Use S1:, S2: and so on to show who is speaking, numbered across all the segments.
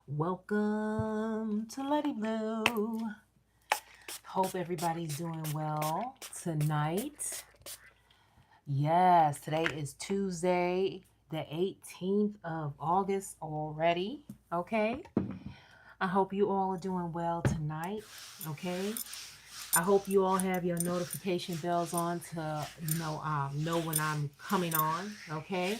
S1: Welcome to Letiblu. Hope everybody's doing well tonight. Yes, today is Tuesday, the 18th of August already. Okay. I hope you all are doing well tonight. Okay. I hope you all have your notification bells on to know when I'm coming on. Okay.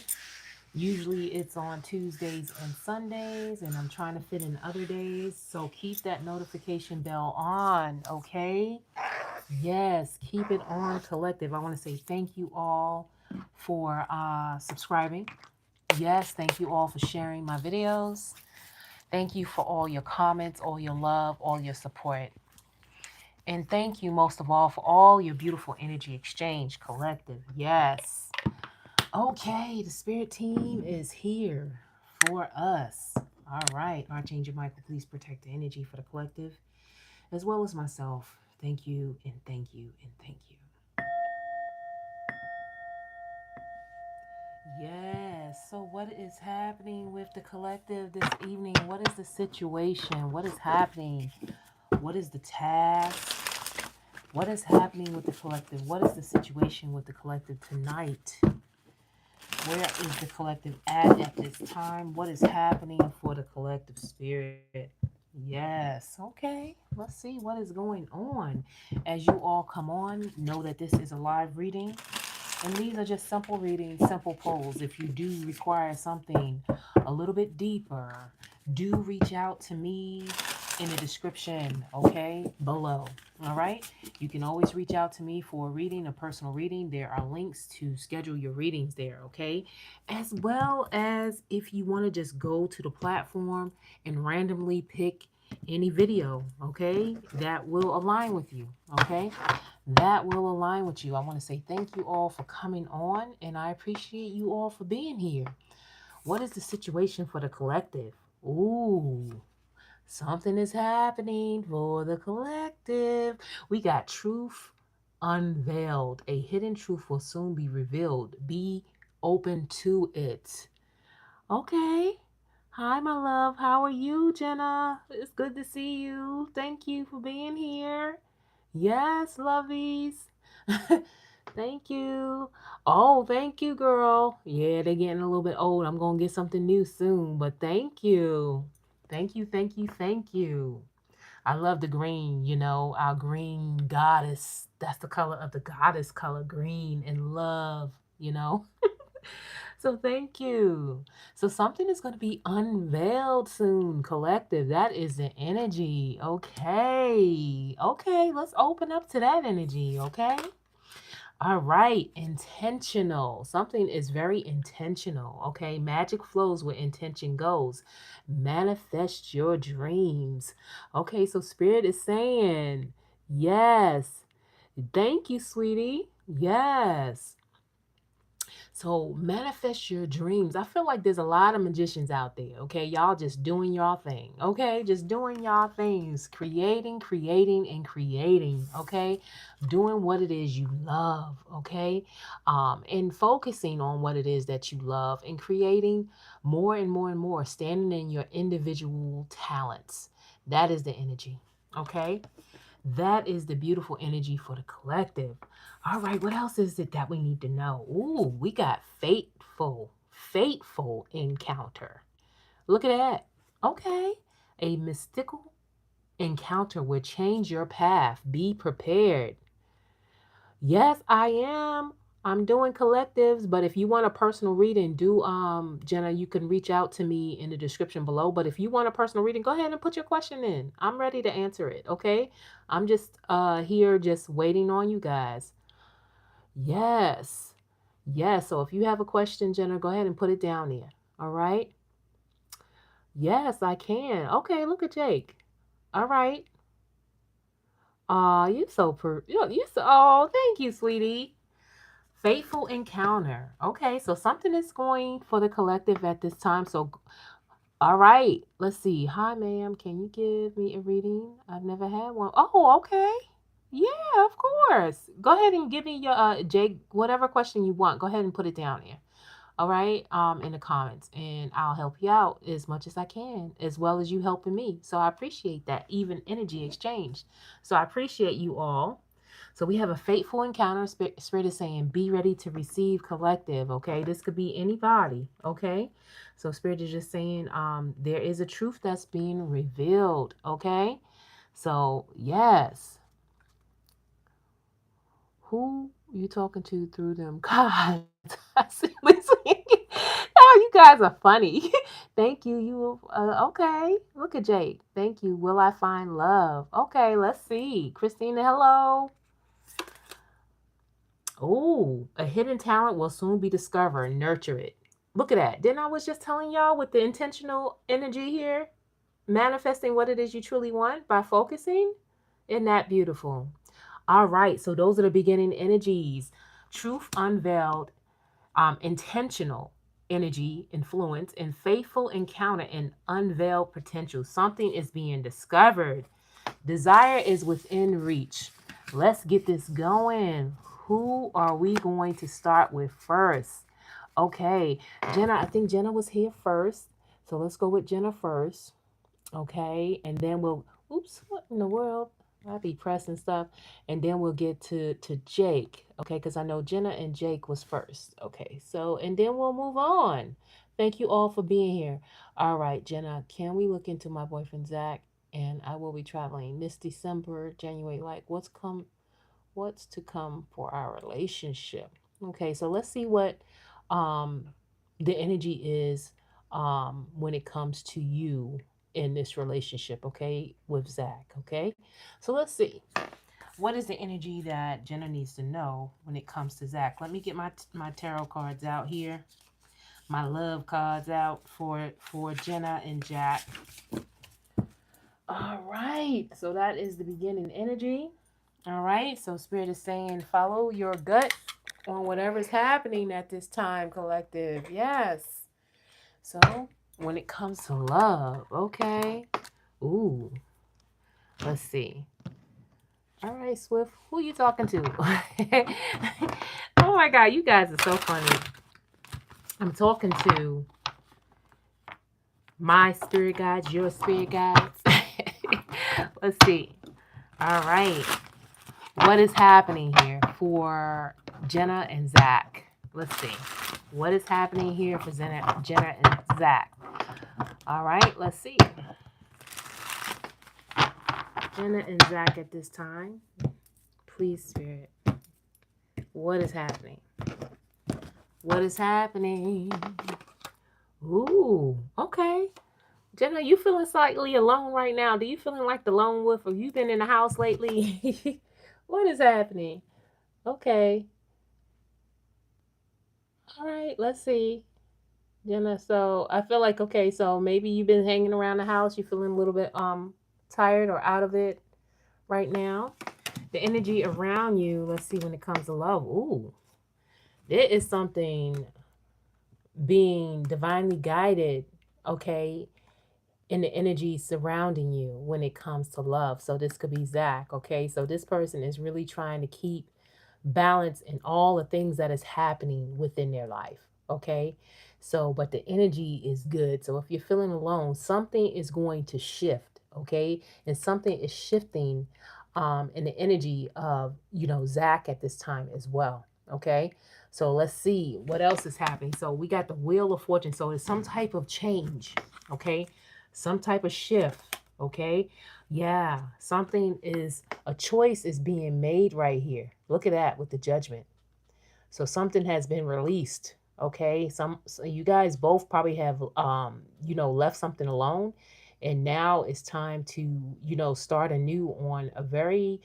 S1: Usually it's on Tuesdays and Sundays, and I'm trying to fit in other days. So keep that notification bell on, okay? Yes, keep it on, collective. I want to say thank you all for subscribing. Yes, thank you all for sharing my videos. Thank you for all your comments, all your love, all your support. And thank you most of all for all your beautiful energy exchange, collective. Yes. Okay, the spirit team is here for us. All right, Archangel Michael, please protect the energy for the collective as well as myself. Thank you and thank you and thank you. Yes, so what is happening with the collective this evening? What is the situation? What is happening? What is the task? What is happening with the collective? What is the situation with the collective tonight? Where is the collective at this time? What is happening for the collective spirit? Yes, okay. Let's see what is going on. As you all come on, know that this is a live reading. And these are just simple readings, simple polls. If you do require something a little bit deeper, do reach out to me in the description, okay, below. All right. You can always reach out to me for a reading, a personal reading. There are links to schedule your readings there, okay? As well as if you want to just go to the platform and randomly pick any video, okay, that will align with you, okay? That will align with you. I want to say thank you all for coming on, and I appreciate you all for being here. What is the situation for the collective? Ooh, something is happening for the collective. We got truth unveiled. A hidden truth will soon be revealed. Be open to it. Okay. Hi, my love. How are you, Jenna? It's good to see you. Thank you for being here. Yes, lovies. Thank you. Oh, thank you, girl. Yeah, they're getting a little bit old. I'm going to get something new soon, but thank you. Thank you, thank you, thank you. I love the green, our green goddess. That's the color of the goddess color, green and love. So thank you. So something is going to be unveiled soon, collective. That is the energy. Okay. Okay, let's open up to that energy, okay? All right, intentional. Something is very intentional, okay? Magic flows where intention goes. Manifest your dreams. Okay, so Spirit is saying, yes. Thank you, sweetie. Yes. So manifest your dreams. I feel like there's a lot of magicians out there, okay? Y'all just doing y'all thing, okay? Just doing y'all things, creating, creating, and creating, okay? Doing what it is you love, okay? And focusing on what it is that you love and creating more and more and more, standing in your individual talents. That is the energy, okay? That is the beautiful energy for the collective. All right, what else is it that we need to know? Ooh, we got fateful encounter. Look at that. Okay, a mystical encounter will change your path. Be prepared. Yes, I am. I'm doing collectives, but if you want a personal reading, do Jenna, you can reach out to me in the description below. But if you want a personal reading, go ahead and put your question in. I'm ready to answer it, okay? I'm just here just waiting on you guys. Yes. Yes, so if you have a question, Jenna, go ahead and put it down there. All right? Yes, I can. Okay, look at Jake. All right. You so you so oh, thank you, sweetie. Faithful encounter. Okay, so something is going for the collective at this time. So, all right, let's see. Hi, ma'am. Can you give me a reading? I've never had one. Oh, okay. Yeah, of course. Go ahead and give me your Jake, whatever question you want. Go ahead and put it down here. all right, in the comments, and I'll help you out as much as I can, as well as you helping me. So I appreciate that even energy exchange. So I appreciate you all. So we have a fateful encounter. Spirit is saying, be ready to receive collective. Okay, this could be anybody. Okay, so Spirit is just saying, there is a truth that's being revealed. Okay, so yes, who you talking to through them? God, I see. Listen, oh, you guys are funny. Thank you. You okay? Look at Jake. Thank you. Will I find love? Okay, let's see. Christina, hello. Oh, a hidden talent will soon be discovered. Nurture it. Look at that. Didn't I was just telling y'all with the intentional energy here, manifesting what it is you truly want by focusing? Isn't that beautiful? All right. So those are the beginning energies. Truth unveiled, intentional energy, influence, and faithful encounter and unveiled potential. Something is being discovered. Desire is within reach. Let's get this going. Who are we going to start with first? Okay, Jenna, I think Jenna was here first. So let's go with Jenna first. Okay, and then we'll, oops, what in the world? I be pressing stuff. And then we'll get to Jake. Okay, because I know Jenna and Jake was first. Okay, so, and then we'll move on. Thank you all for being here. All right, Jenna, can we look into my boyfriend Zach? And I will be traveling this December, January. Like, what's to come for our relationship? Okay, so let's see what um the energy is when it comes to you in this relationship, okay, with Zach. Okay, so let's see. What is the energy that Jenna needs to know when it comes to Zach? Let me get my tarot cards out here, my love cards out for Jenna and Jack. All right, so that is the beginning energy. All right, so Spirit is saying follow your gut on whatever's happening at this time, collective. Yes. So when it comes to love, okay. Ooh, let's see. All right, Swift, who you talking to? Oh my God, you guys are so funny. I'm talking to my spirit guides, your spirit guides. Let's see. All right. What is happening here for Jenna and Zach? Let's see. What is happening here for Jenna and Zach? All right, let's see. Jenna and Zach at this time. Please, Spirit. What is happening? What is happening? Ooh, okay. Jenna, you feeling slightly alone right now? Do you feeling like the lone wolf? Have you been in the house lately? What is happening? Okay. All right, let's see. Jenna, so I feel like, okay, so maybe you've been hanging around the house, you're feeling a little bit tired or out of it right now. The energy around you, let's see, when it comes to love. Ooh, there is something being divinely guided, okay, in the energy surrounding you when it comes to love. So this could be Zach, okay? So this person is really trying to keep balance in all the things that is happening within their life, okay? So, but the energy is good. So if you're feeling alone, something is going to shift, okay? And something is shifting in the energy of, Zach at this time as well, okay? So let's see what else is happening. So we got the Wheel of Fortune. So it's some type of change, okay? Some type of shift, okay? Yeah, something is, a choice is being made right here. Look at that with the Judgment. So something has been released, okay? So you guys both probably have left something alone, and now it's time to, start anew on a very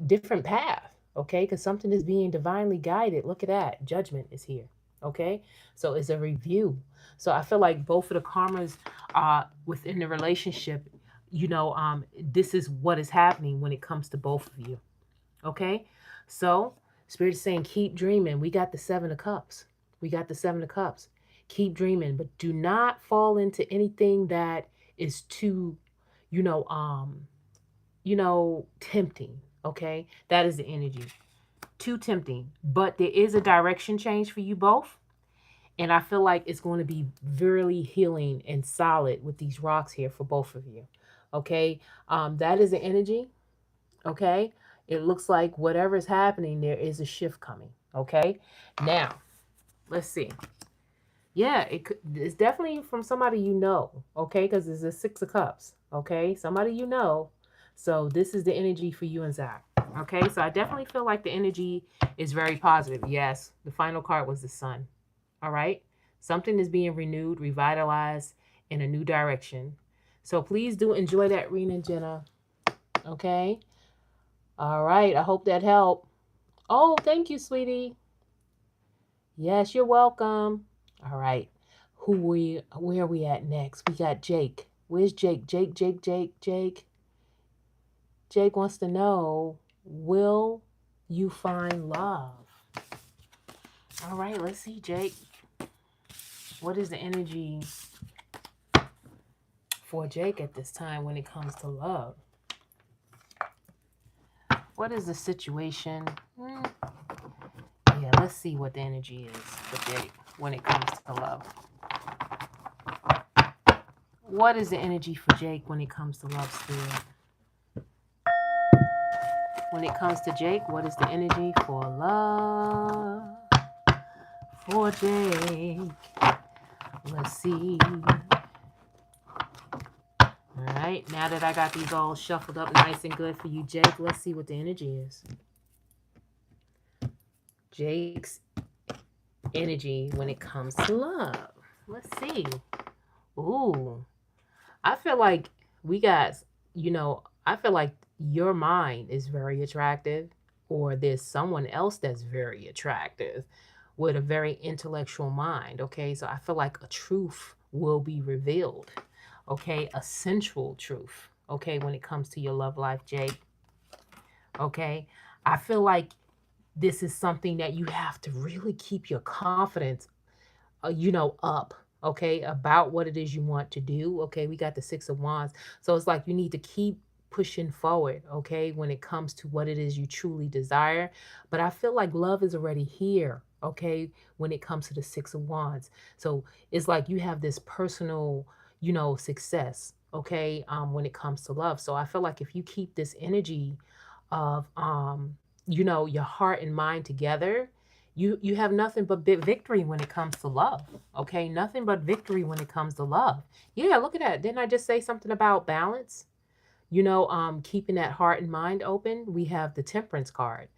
S1: different path, okay? Because something is being divinely guided. Look at that. Judgment is here, okay? So it's a review. So I feel like both of the karmas within the relationship, this is what is happening when it comes to both of you, okay? So Spirit is saying, keep dreaming. We got the Seven of Cups. We got the Seven of Cups. Keep dreaming, but do not fall into anything that is too, you know, um, tempting. Okay, that is the energy. Too tempting, but there is a direction change for you both, And I feel like it's going to be really healing and solid with these rocks here for both of you. Okay. That is the energy. Okay. It looks like whatever is happening, there is a shift coming. Okay. Now, let's see. Yeah, it's definitely from somebody you know, okay? Because it's a Six of Cups, okay? Somebody you know. So this is the energy for you and Zach, okay? So I definitely feel like the energy is very positive. Yes, the final card was the Sun, all right? Something is being renewed, revitalized in a new direction. So please do enjoy that reading, Jenna, okay? All right, I hope that helped. Oh, thank you, sweetie. Yes, you're welcome. All right. Where are we at next? We got Jake. Where's Jake? Jake. Jake wants to know, will you find love? All right, let's see, Jake. What is the energy for Jake at this time when it comes to love? What is the situation? Yeah, let's see what the energy is for Jake when it comes to love. What is the energy for Jake when it comes to love, Spirit? When it comes to Jake, what is the energy for love for Jake? Let's see. All right, now that I got these all shuffled up nice and good for you, Jake, let's see what the energy is. Jake's energy when it comes to love. Let's see. Ooh, I feel like we got, I feel like your mind is very attractive, or there's someone else that's very attractive with a very intellectual mind. Okay, so I feel like a truth will be revealed. Okay, a central truth. Okay, when it comes to your love life, Jake. Okay, I feel like this is something that you have to really keep your confidence up, okay, about what it is you want to do. Okay, we got the Six of Wands. So it's like you need to keep pushing forward, okay, when it comes to what it is you truly desire. But I feel like love is already here, okay, when it comes to the Six of Wands. So it's like you have this personal, success, okay, when it comes to love. So I feel like if you keep this energy of your heart and mind together, you have nothing but victory when it comes to love. Okay, nothing but victory when it comes to love. Yeah, look at that. Didn't I just say something about balance? Keeping that heart and mind open. We have the Temperance card.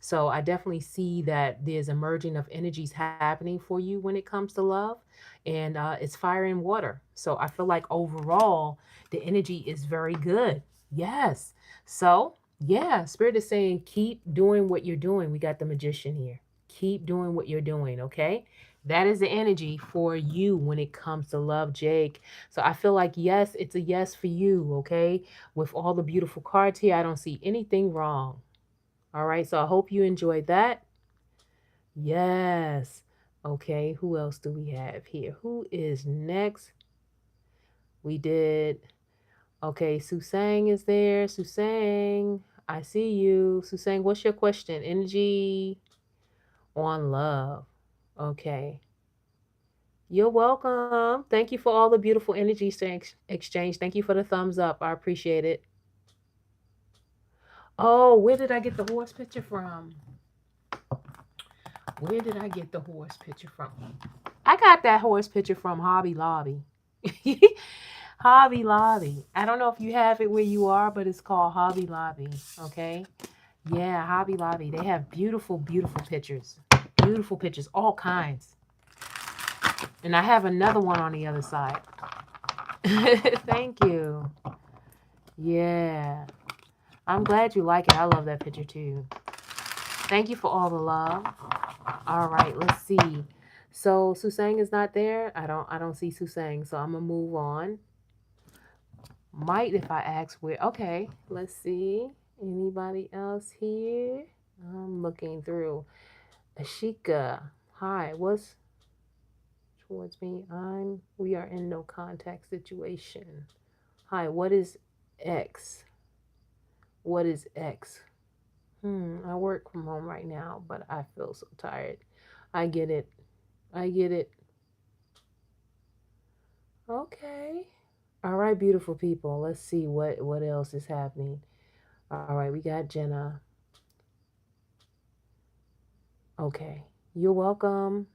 S1: So I definitely see that there's a merging of energies happening for you when it comes to love, and it's fire and water. So I feel like overall the energy is very good. Yes. So yeah, Spirit is saying keep doing what you're doing. We got the Magician here. Keep doing what you're doing. Okay. That is the energy for you when it comes to love, Jake. So I feel like, yes, it's a yes for you, okay? With all the beautiful cards here, I don't see anything wrong. All right, so I hope you enjoyed that. Yes. Okay, who else do we have here? Who is next? We did, okay, Susang is there. Susang, I see you. Susang, what's your question? Energy on love. Okay. You're welcome. Thank you for all the beautiful energy exchange. Thank you for the thumbs up. I appreciate it. Oh, where did I get the horse picture from? Where did I get the horse picture from? I got that horse picture from Hobby Lobby. Hobby Lobby. I don't know if you have it where you are, but it's called Hobby Lobby. Okay. Yeah, Hobby Lobby. They have beautiful, beautiful pictures. Beautiful pictures, all kinds. And I have another one on the other side. Thank you. Yeah. I'm glad you like it. I love that picture too. Thank you for all the love. All right, let's see. So Susang is not there. I don't see Susang. So I'm gonna move on. Might if I ask where. Okay, let's see. Anybody else here? I'm looking through. Ashika. Hi, what's towards me? We are in no contact situation. Hi, what is X? What is X? I work from home right now, but I feel so tired. I get it. I get it. Okay. All right, beautiful people. Let's see what else is happening. All right, we got Jenna. Okay. You're welcome.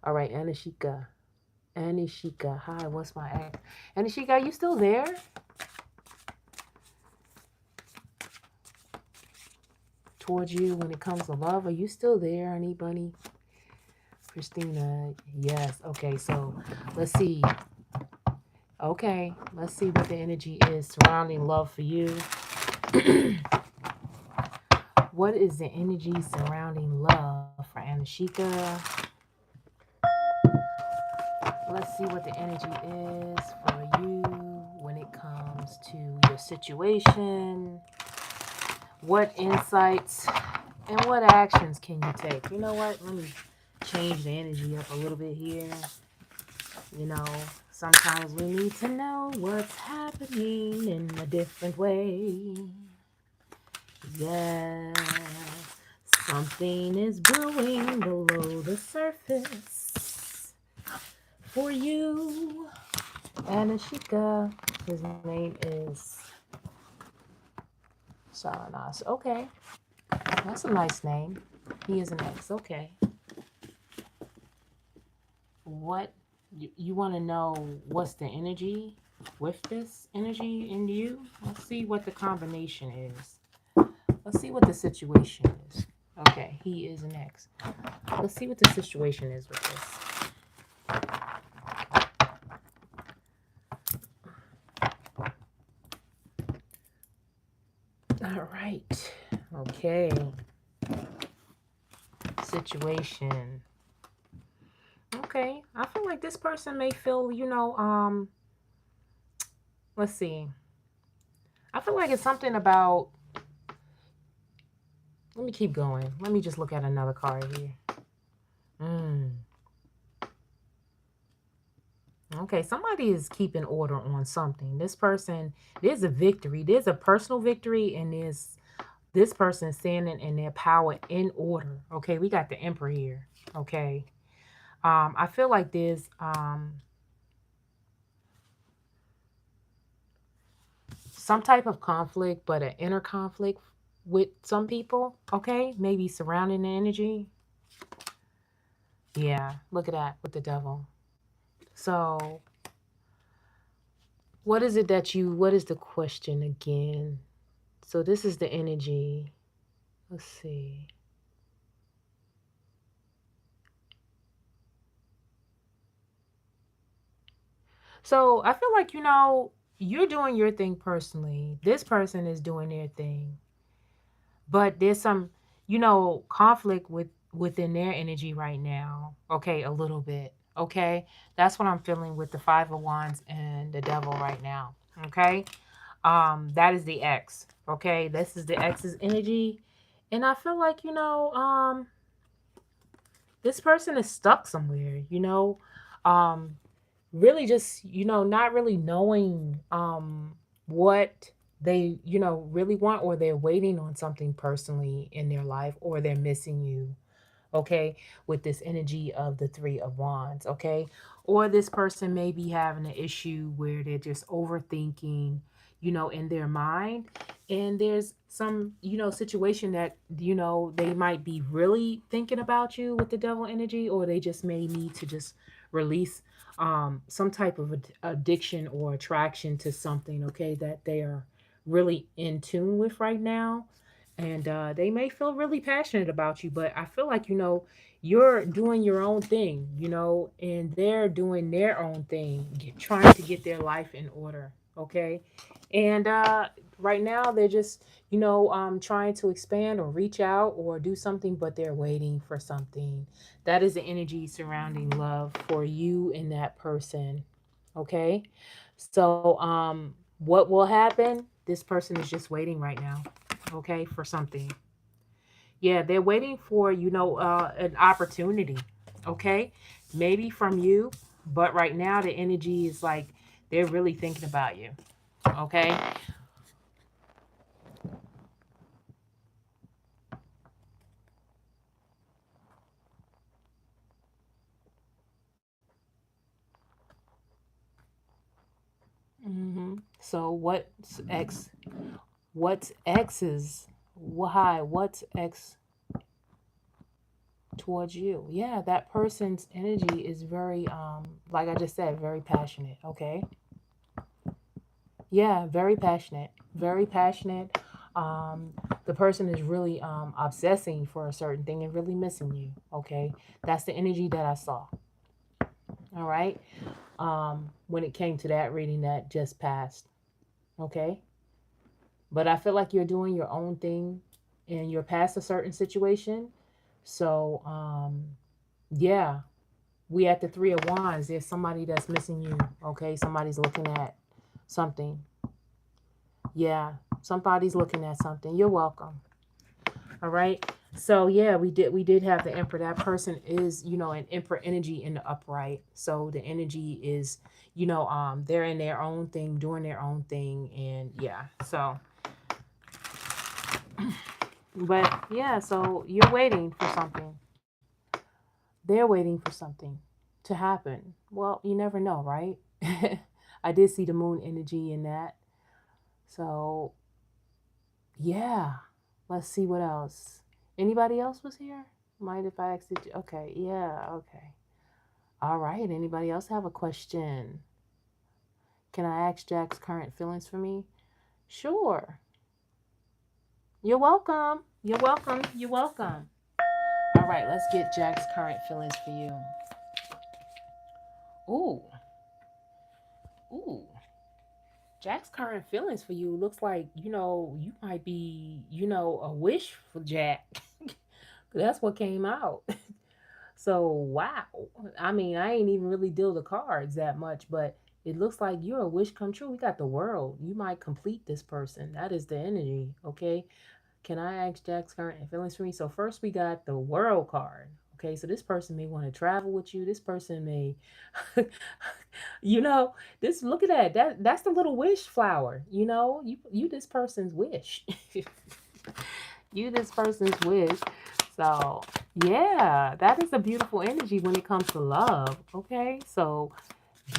S1: All right, Anishika. Anishika. Hi, what's my ex? Anishika, are you still there? Towards you when it comes to love. Are you still there, honey bunny? Christina. Yes. Okay, so let's see. Okay, let's see what the energy is surrounding love for you. What is the energy surrounding love for Anishika? Let's see what the energy is for you when it comes to your situation. What insights and what actions can you take? You know what? Let me change the energy up a little bit here. You know, sometimes we need to know what's happening in a different way. Yes, something is brewing below the surface for you. Anishika, his name is Saranas. Okay, that's a nice name. He is an ex. Okay. What you want to know? What's the energy with this energy in you? Let's see what the combination is. Let's see what the situation is. Okay, he is an ex. Let's see what the situation is with this. All right. Okay. Situation. Okay. I feel like this person may feel, let's see. I feel like it's something about, let me keep going. Let me just look at another card here. Okay, somebody is keeping order on something. This person, there's a victory. There's a personal victory, and there's this person standing in their power in order. Okay, we got the Emperor here. Okay. I feel like there's some type of conflict, but an inner conflict with some people. Okay, maybe surrounding the energy. Yeah, look at that with the devil. So, what is it that what is the question again? So, this is the energy. Let's see. So I feel like, you're doing your thing personally. This person is doing their thing. But there's some, conflict within their energy right now. Okay, a little bit. Okay. That's what I'm feeling with the Five of Wands and the Devil right now. Okay. That is the X. Okay. This is the X's energy. And I feel like, this person is stuck somewhere, Um, really just not really knowing what they really want, or they're waiting on something personally in their life, or they're missing you. Okay, with this energy of the Three of Wands. Okay, or this person may be having an issue where they're just overthinking in their mind, and there's some situation that they might be really thinking about you with the Devil energy, or they just may need to just release some type of addiction or attraction to something, okay, that they are really in tune with right now. And they may feel really passionate about you, but I feel like, you're doing your own thing, and they're doing their own thing, trying to get their life in order, okay? And right now, they're just, trying to expand or reach out or do something, but they're waiting for something. That is the energy surrounding love for you and that person. Okay. So, what will happen? This person is just waiting right now. Okay. For something. Yeah. They're waiting for, an opportunity. Okay. Maybe from you, but right now the energy is like they're really thinking about you. Okay. So what's X's why? What's X towards you? Yeah, that person's energy is very like I just said, very passionate, okay? Yeah, very passionate. Very passionate. Um, the person is really obsessing for a certain thing and really missing you. Okay. That's the energy that I saw. All right. When it came to that reading that just passed. Okay. But I feel like you're doing your own thing and you're past a certain situation. So yeah. We at the three of wands. There's somebody that's missing you. Okay. Somebody's looking at something. Yeah. Somebody's looking at something. You're welcome. All right. So yeah, we did have the emperor. That person is, an emperor energy in the upright. So the energy is, they're in their own thing, doing their own thing, and yeah. So, but yeah, so you're waiting for something. They're waiting for something to happen. Well, you never know, right? I did see the moon energy in that. So yeah, let's see what else. Anybody else was here? Mind if I asked it? Okay, yeah, okay. All right. Anybody else have a question? Can I ask Jack's current feelings for me? Sure. You're welcome. You're welcome. You're welcome. All right, let's get Jack's current feelings for you. Ooh, ooh. Jack's current feelings for you looks like, you might be, a wish for Jack. That's what came out. So, wow. I mean, I ain't even really deal the cards that much, but it looks like you're a wish come true. We got the world. You might complete this person. That is the energy, okay? Can I ask Jack's current feelings for me? So, first we got the world card. Okay, so this person may want to travel with you. This person may, you know, this look at that. That's the little wish flower. You this person's wish. You this person's wish. So, yeah, that is a beautiful energy when it comes to love. Okay, so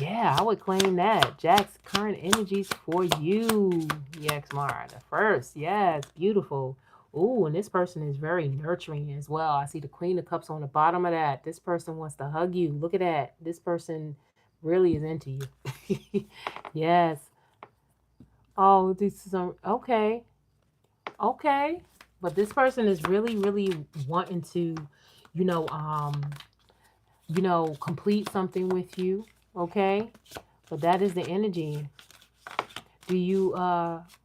S1: yeah, I would claim that. Jack's current energies for you, Mara. The first, yes, beautiful. Ooh, and this person is very nurturing as well. I see the Queen of Cups on the bottom of that. This person wants to hug you. Look at that. This person really is into you. Yes. Oh, this is okay. Okay. But this person is really, really wanting to, you know, um, complete something with you. Okay. But that is the energy. Do you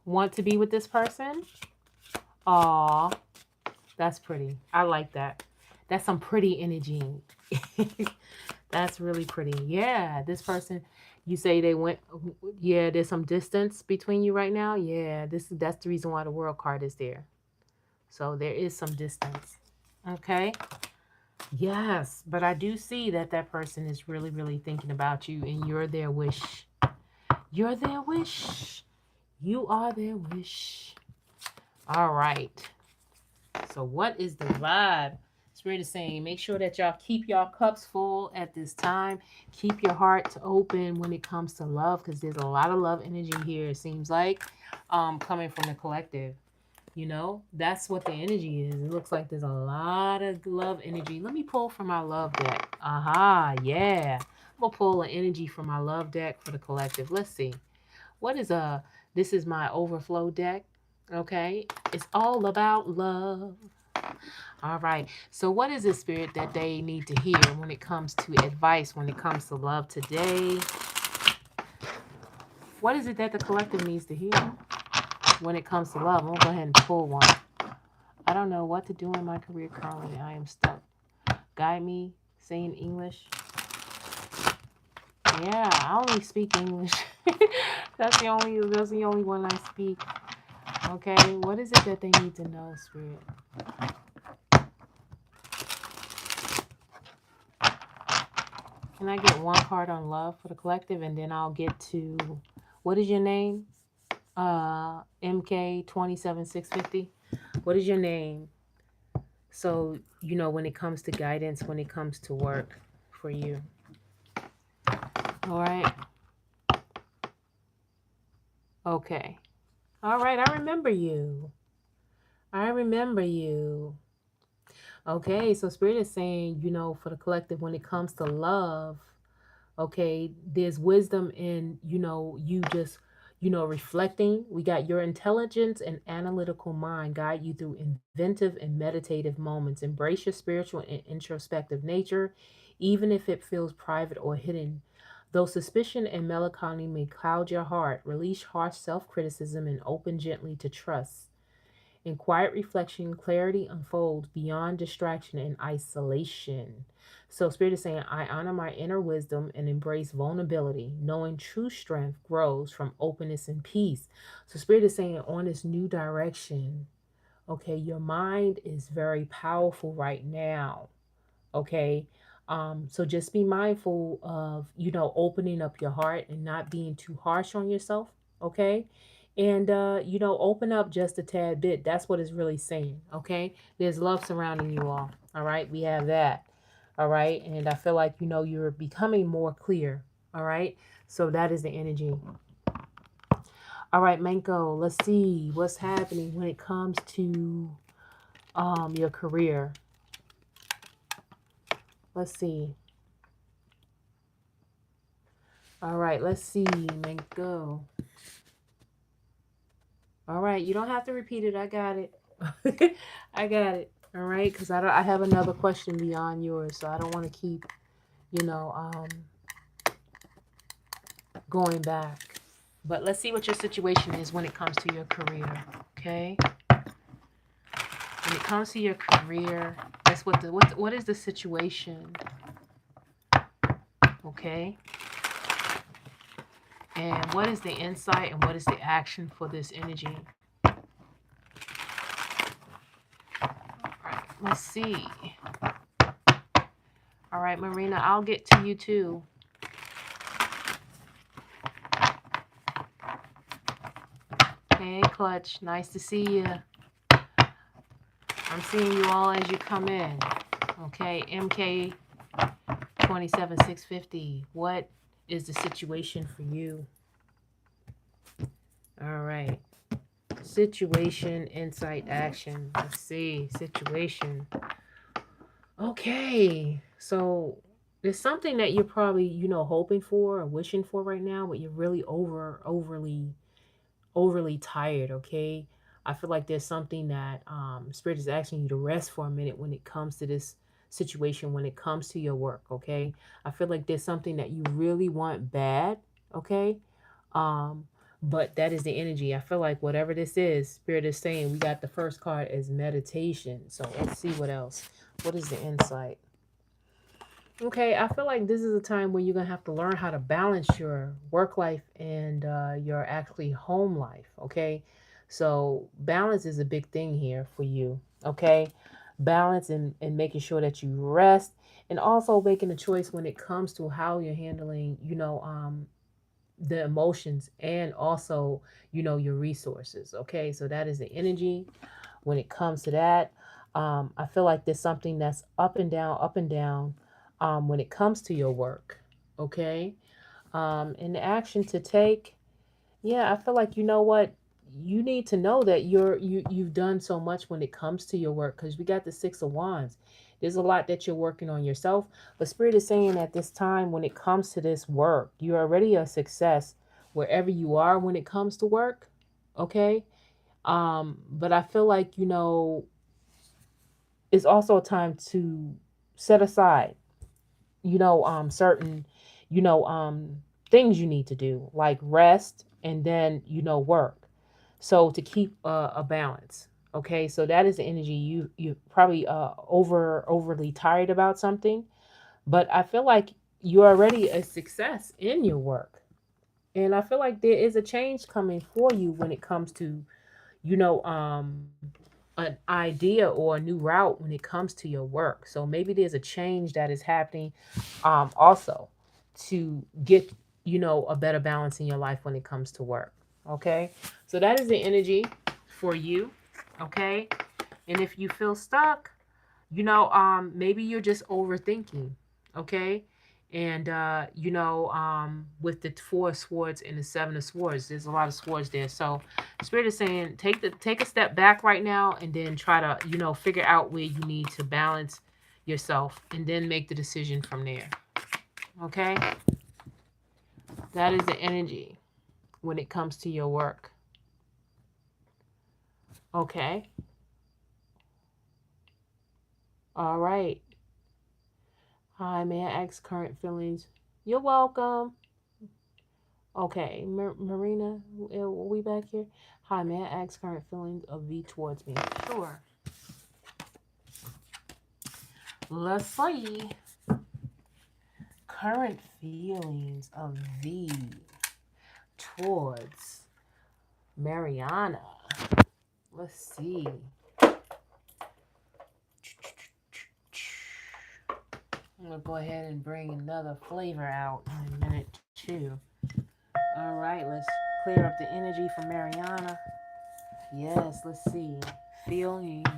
S1: want to be with this person? Aw, that's pretty. I like that. That's some pretty energy. That's really pretty. Yeah, this person, you say they went. Yeah, there's some distance between you right now. Yeah, that's the reason why the world card is there. So there is some distance. Okay. Yes, but I do see that that person is really, really thinking about you, and you're their wish. You're their wish. You are their wish. All right. So, what is the vibe? Spirit is saying, make sure that y'all keep y'all cups full at this time. Keep your heart open when it comes to love, because there's a lot of love energy here, it seems like, coming from the collective. That's what the energy is. It looks like there's a lot of love energy. Let me pull from my love deck. Aha, yeah. I'm going to pull an energy from my love deck for the collective. Let's see. What is this is my overflow deck. Okay. It's all about love. All right. So what is the spirit that they need to hear when it comes to advice, when it comes to love today? What is it that the collective needs to hear when it comes to love? I'm going to go ahead and pull one. I don't know what to do in my career currently. I am stuck. Guide me. Say in English. Yeah, I only speak English. That's the only one I speak. Okay, what is it that they need to know, Spirit? Can I get one card on love for the collective, and then I'll get to what is your name? MK27650. What is your name? So when it comes to guidance, when it comes to work for you. All right. Okay. All right. I remember you. I remember you. Okay. So Spirit is saying, for the collective, when it comes to love, okay, there's wisdom in, you just, reflecting. We got your intelligence and analytical mind guide you through inventive and meditative moments. Embrace your spiritual and introspective nature, even if it feels private or hidden. Though suspicion and melancholy may cloud your heart, release harsh self criticism and open gently to trust. In quiet reflection, clarity unfolds beyond distraction and isolation. So, Spirit is saying, I honor my inner wisdom and embrace vulnerability, knowing true strength grows from openness and peace. So, Spirit is saying, on this new direction, okay, your mind is very powerful right now. Okay. So just be mindful of, opening up your heart and not being too harsh on yourself. Okay. And, open up just a tad bit. That's what it's really saying. Okay. There's love surrounding you all. All right. We have that. All right. And I feel like, you're becoming more clear. All right. So that is the energy. All right, Manko, let's see what's happening when it comes to your career. Let's see. All right, let's see, Manko. All right, you don't have to repeat it. I got it. I got it. All right, because I have another question beyond yours, so I don't want to keep, you know, um, going back. But let's see what your situation is when it comes to your career. Okay, when it comes to your career, that's what is the situation? Okay, and what is the insight and what is the action for this energy? All right, let's see. All right, Marina, I'll get to you too. Hey, Clutch, nice to see you. I'm seeing you all as you come in. Okay, MK 27650. What is the situation for you? All right. Situation, insight, action. Let's see. Situation. Okay. So there's something that you're probably, hoping for or wishing for right now, but you're really overly tired. Okay. I feel like there's something that Spirit is asking you to rest for a minute when it comes to this situation, when it comes to your work. Okay. I feel like there's something that you really want bad. Okay. Um, but that is the energy. I feel like whatever this is, Spirit is saying we got the first card as meditation. So let's see what else. What is the insight? Okay, I feel like this is a time where you're gonna have to learn how to balance your work life and your actually home life. Okay, so balance is a big thing here for you. Okay, balance and making sure that you rest, and also making a choice when it comes to how you're handling, the emotions and also, your resources. Okay, so that is the energy when it comes to that. I feel like there's something that's up and down when it comes to your work. Okay. And the action to take, yeah, I feel like, what? You need to know that you've done so much when it comes to your work because we got the Six of Wands. There's a lot that you're working on yourself. But Spirit is saying at this time, when it comes to this work, you're already a success wherever you are when it comes to work. Okay. But I feel like, it's also a time to set aside, certain, you know, um, things you need to do, like rest and then, work. So to keep a balance. Okay, so that is the energy. You probably overly tired about something, but I feel like you're already a success in your work, and I feel like there is a change coming for you when it comes to, you know, um, an idea or a new route when it comes to your work. So maybe there's a change that is happening also to get, a better balance in your life when it comes to work. Okay. So that is the energy for you. Okay. And if you feel stuck, maybe you're just overthinking. Okay. And, you know, with the Four of Swords and the Seven of Swords, there's a lot of swords there. So Spirit is saying, take a step back right now and then try to, you know, figure out where you need to balance yourself and then make the decision from there. Okay? That is the energy when it comes to your work. Okay? All right. Hi, may I ask current feelings? You're welcome. Okay, Marina, are we back here? Hi, may I ask current feelings of V towards me? Sure. Let's see. Current feelings of V towards Mariana. Let's see. I'm going to go ahead and bring another flavor out in a minute, too. All right, let's clear up the energy for Mariana. Yes, let's see. Feelings.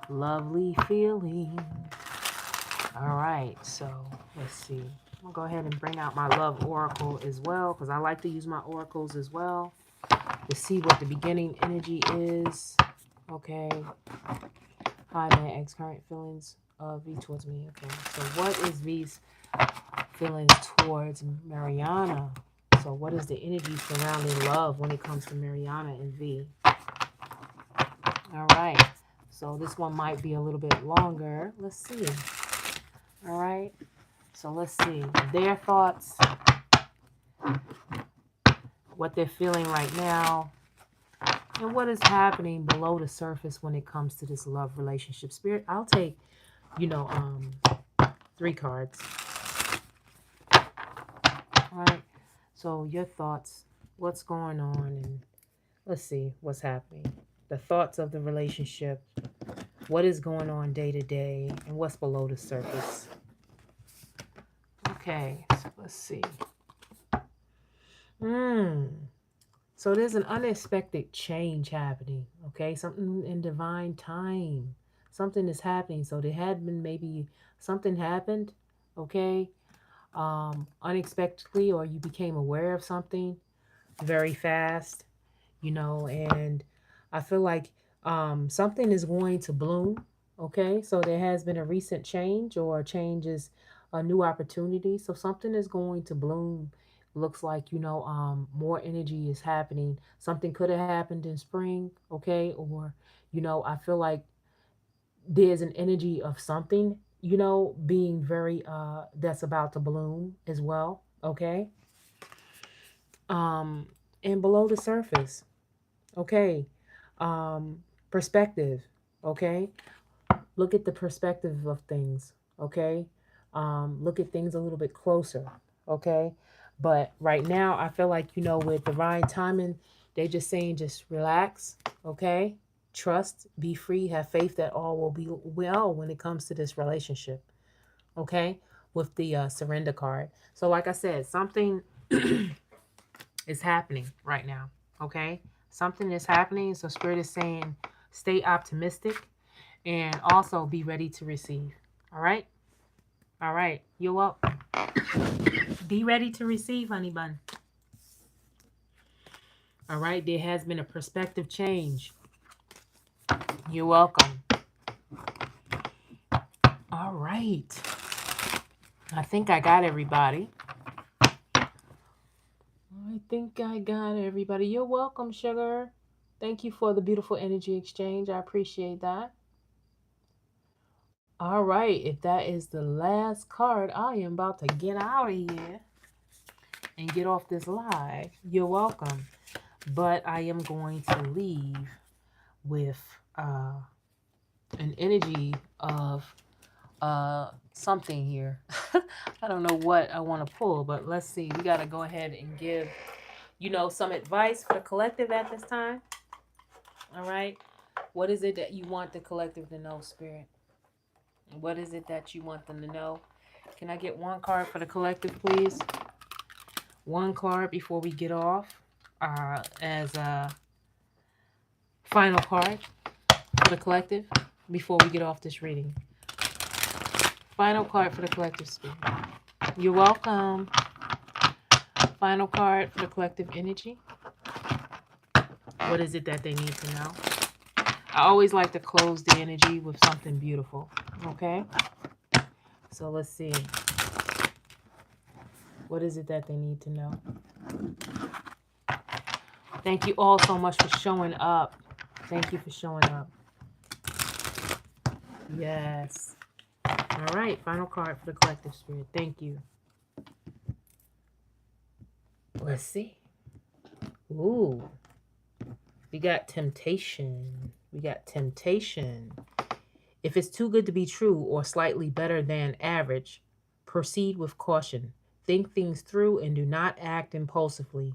S1: Lovely feelings. All right, so let's see. I'm going to go ahead and bring out my love oracle as well, because I like to use my oracles as well to see what the beginning energy is. Okay. Hi, man. X current feelings of V towards me. Okay. So what is V's feelings towards Mariana? So what is the energy surrounding love when it comes to Mariana and V? All right. So this one might be a little bit longer. Let's see. All right. So let's see. Their thoughts, what they're feeling right now, and what is happening below the surface when it comes to this love relationship. Spirit, I'll take, you know, 3 cards. All right. So your thoughts, what's going on, and let's see what's happening. The thoughts of the relationship, what is going on day to day, and what's below the surface. Okay, so let's see. So there's an unexpected change happening, okay? Something in divine time. Something is happening. So there had been maybe something happened, okay? Unexpectedly, or you became aware of something very fast, you know, and I feel like something is going to bloom, okay? So there has been a recent change, or a change is a new opportunity. So something is going to bloom. Looks like, you know, more energy is happening. Something could have happened in spring, okay? Or, you know, I feel like there's an energy of something, you know, being very, that's about to bloom as well, okay? Um, and below the surface, okay? um Perspective, okay? Look at the perspective of things, okay? Look at things a little bit closer, okay? But right now I feel like, you know, with divine timing, they just saying just relax, okay? Trust, be free, have faith that all will be well when it comes to this relationship, okay? With the surrender card. So like I said, something is happening right now, okay? Something is happening. So Spirit is saying stay optimistic and also be ready to receive. All right? All right. You're welcome. Be ready to receive, honey bun. All right. There has been a perspective change. You're welcome. All right. I think I got everybody. I think I got everybody. You're welcome, sugar. Thank you for the beautiful energy exchange. I appreciate that. All right. If that is the last card, I am about to get out of here and get off this live. You're welcome. But I am going to leave with an energy of something here. I don't know what I want to pull, but let's see. We got to go ahead and give, you know, some advice for the collective at this time. All right. What is it that you want the collective to know, Spirit? What is it that you want them to know? Can I get one card for the collective, please? One card before we get off as a final card for the collective before we get off this reading. Final card for the collective, Spirit. You're welcome. Final card for the collective energy. What is it that they need to know? I always like to close the energy with something beautiful. Okay? So let's see. What is it that they need to know? Thank you all so much for showing up. Thank you for showing up. Yes. All right. Final card for the collective spirit. Thank you. Let's see. Ooh. We got temptation. We got temptation. If it's too good to be true or slightly better than average, proceed with caution. Think things through and do not act impulsively.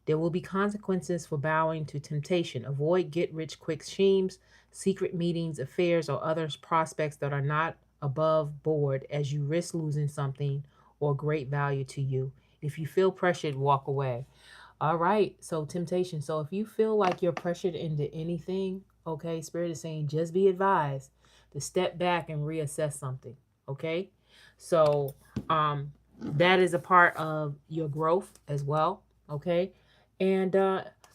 S1: There will be consequences for bowing to temptation. Avoid get rich quick schemes, secret meetings, affairs, or other prospects that are not above board as you risk losing something or great value to you. If you feel pressured, walk away. All right. So, temptation. So, if you feel like you're pressured into anything, okay, Spirit is saying just be advised to step back and reassess something. Okay. So, that is a part of your growth as well. Okay. And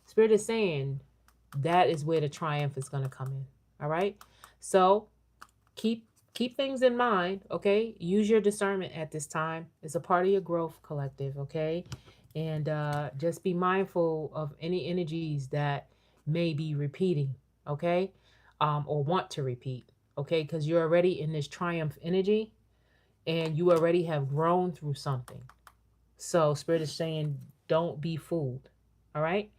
S1: Spirit is saying that is where the triumph is going to come in. All right. So, keep keep things in mind. Okay, use your discernment at this time. It's a part of your growth, collective. Okay, and just be mindful of any energies that may be repeating. Okay, or want to repeat. Okay, because you're already in this triumph energy and you already have grown through something. So Spirit is saying don't be fooled. All right,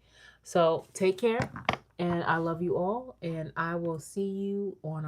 S1: so take care, and I love you all, and I will see you on our